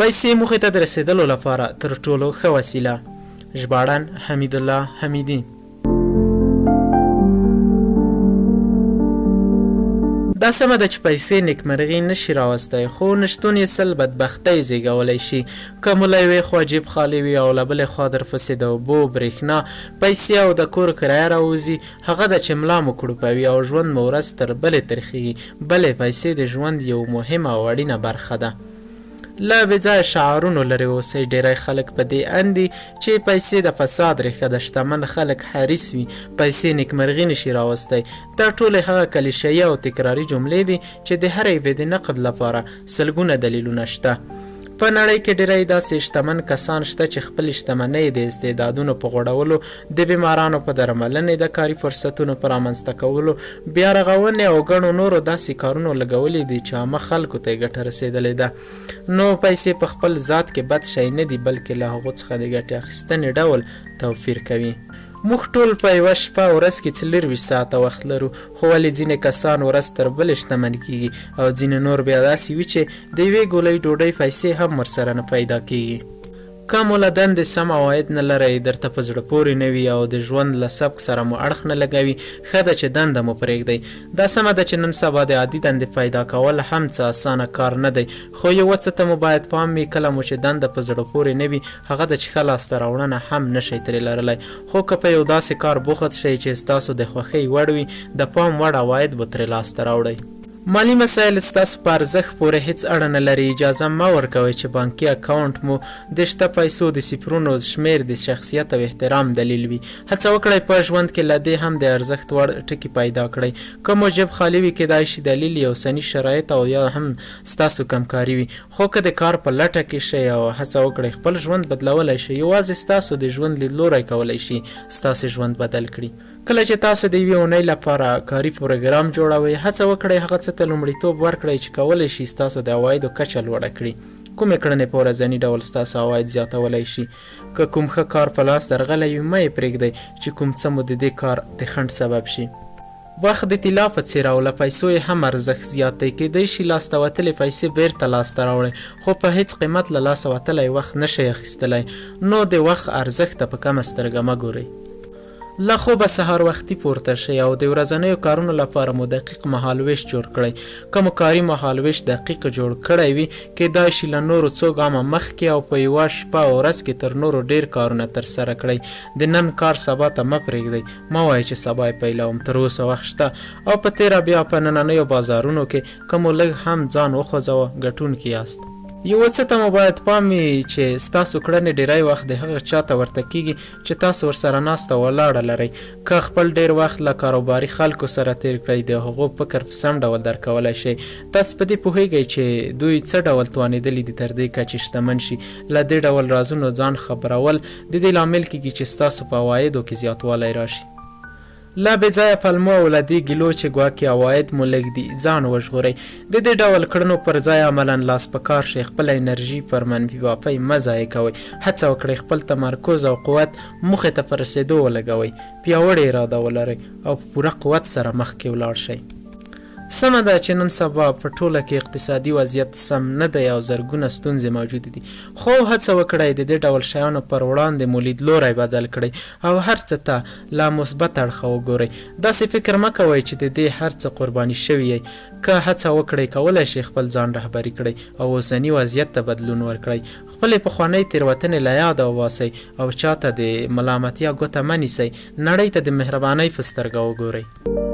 پیسې موخې ته د رسېدلو لپاره تر ټولو ښه وسیله. ژباړن حمیدالله حمیدي. دا سمه ده چې پیسې نېکمرغي نشي راوستی، خو نشتون یې سل بدبختۍ زېږولی شي. که مو له یوې خوا جیب خالي وي او له بلې خوا درپسې د اوبو، برېښنا، پیسې او د کور کرایه راوځي، هغه ده چې ملا مو کړوپوي او ژوند مو ورځ تر بلې ترخېږي. بلې پیسې د ژوند یو مهمه او اړینه برخه ده. له بېځایه شعارونو لرې اوسئ. ډېری خلک په دې اند دي چې پیسې د فساد رېښه ده. شتمن خلک حریص وي پیسې نېکمرغي نشي راوستی. دا ټولې هغه کلیشهیي او تکراري جملې دي چې د هر یوې د نقد لپاره سلګونه دلیلونه شته. په نړۍ کې ډېری داسې شتمن کسان شته چې خپلې شتمنۍ د استعدادونو په غوړولو، د بیمارانو په درملنې، د کاري فرصتونو په رامنځته کولو، بیا رغونې او ګڼو نورو داسې کارونو لګولي دي چې عامه خلکو ته یې ګټه رسېدلې ده. نو پیسې په خپل ذات کې بد شی نه دي، بلکې له هغو څخه د ګټې اخیستنې ډول توپیر کوي. موږ ټول په یوه شپه ورځ کې 24 ساعته وخت لرو، خو ولې ځینې کسان ورځ تر بلې شتمن کیږي او ځینې نور بیا داسې وي چې د یوې ګولۍ ډوډۍ پیسې هم ورسره نه پیدا کیږي. که مو له دندې سم عواید نه لرئ، درته په زړه پورې نه وي او د ژوند له سبک سره مو اړخ نه لګوي، ښه ده چې دنده مو پرېږدئ. دا سمه ده چې نن سبا د عادي دندې پیدا کول هم څه اسانه کار نه دی، خو یوه څه ته مو باید پام وي. کله مو چې دنده په زړه پورې نه وي، هغه د چې ښه لاسته راوړنه هم نشئ ترې لرلی. خو که په یو داسې کار بوخت شئ چې ستاسو د خوښۍ وړ وي، د پام وړ عواید به ترې لاسته راوړئ. مالی مسایل ستاسو په ارزښت پورې هیڅ اړه نه لري. اجازه مه ورکوئ چې بانکي اکاونټ مو د شته پیسو د صفرونو شمیر د شخصیت او احترام دلیل وي. هڅه وکړئ په ژوند کې له دې هم د ارزښت وړ ټکي پیدا کړئ. که مو جیب خالي وي، کیدای شي دلیل یې اوسني شرایط او یا هم ستاسو کمکاري وي. خو که د کار په لټه کې شئ او هڅه وکړئ خپل ژوند بدلولی شئ، یوازې ستاسو د ژوند لیدلوری کولی شي ستاسو ژوند بدل کړي. کله چې تاسو د یوې اونۍ لپاره کاري پروګرام جوړوئ، هڅه وکړئ هغه څه ته لومړیتوب ورکړئ چې کولی شي ستاسو د عوایدو کچه لوړه کړي. کومې کړنې په ورځني ډول ستاسو عواید زیاتولی شي؟ که کوم ښه کار په لاس درغلی وي، مه یې پرېږدئ چې کوم څه مو د دې کار د خنډ سبب شي. وخت د طلا په څېر او له پیسو یې هم ارزښت زیات دی. کیدای شي لاسته وتلې پیسې بیرته لاسته راوړئ، خو په هیڅ قیمت له لاسه وتلی وخت نشئ اخیستلی. نو د وخت ارزښت ته په کمه سترګه مه ګورئ. له خوبه سهار وختي پورته شئ او د ورځنیو کارونو لپاره مو دقیق مهالویش جوړ کړئ. که مو کاري مهالویش دقیق جوړ کړی وي، کیدای شي له نورو څو ګامه مخکې او په یوه شپه او ورځ کې تر نورو ډیر کارونه ترسره کړئ. د نن کار سبا ته مه پرېږدئ. مه وایئ چې سبا یې پیلوم، تر اوسه وخت شته. او په تېره بیا په نننیو بازارونو کې که مو لږ هم ځان وخوځوه، ګټونکي یاست. یو څه ته مو باید پام وي چې ستاسو کړنې ډیری وخت د هغه چا ته ورته کیږي چې تاسو ورسره ناسته ولاړه لرئ. که خپل ډیر وخت له کاروباري خلکو سره تیر کړئ، د هغو فکر په سم ډول درک کولی شئ. تاسو په دې پوهیږئ چې دوی څه ډول توانېدلي دي تر دې کچې شتمن شي. له دې ډول رازونو ځان خبرول د دې لامل کیږي چې ستاسو په عوایدو کې زیاتوالی راشي. لا بېځایه پلمو او له دې ګیلو چې ګواکې عواید مو لږ دي، ځان وژغورئ. د دې ډول کړنو پر ځای عملا لاس په کار شئ. خپله انرژي پر منفي واپۍ مه ضایع کوئ. هڅه وکړئ خپل تمرکز او قوت موخې ته په رسېدو ولګوئ. پیاوړې اراده ولرئ او په پوره قوت سره مخکې ولاړ شئ. سمه ده چې نن سبا په ټوله کې اقتصادي وضعیت سم نه دی او زرګونه ستونزې موجودې دي، خو هڅه وکړئ د دې ډول شیانو پر وړاندې مو لیدلوری بدل کړئ او هر څه ته له مثبت اړخه وګورئ. داسې فکر مه کوئ چې د دې هر څه قرباني شوي یئ. که هڅه وکړئ کولی شئ خپل ځان رهبري کړئ او اوسني وضعیت ته بدلون ورکړئ. خپلې پخوانۍ تېروتنې له یاده وباسئ او چاته د ملامتیا ګوته مه نیسئ. نړۍ ته د مهربانۍ په سترګه وګورئ.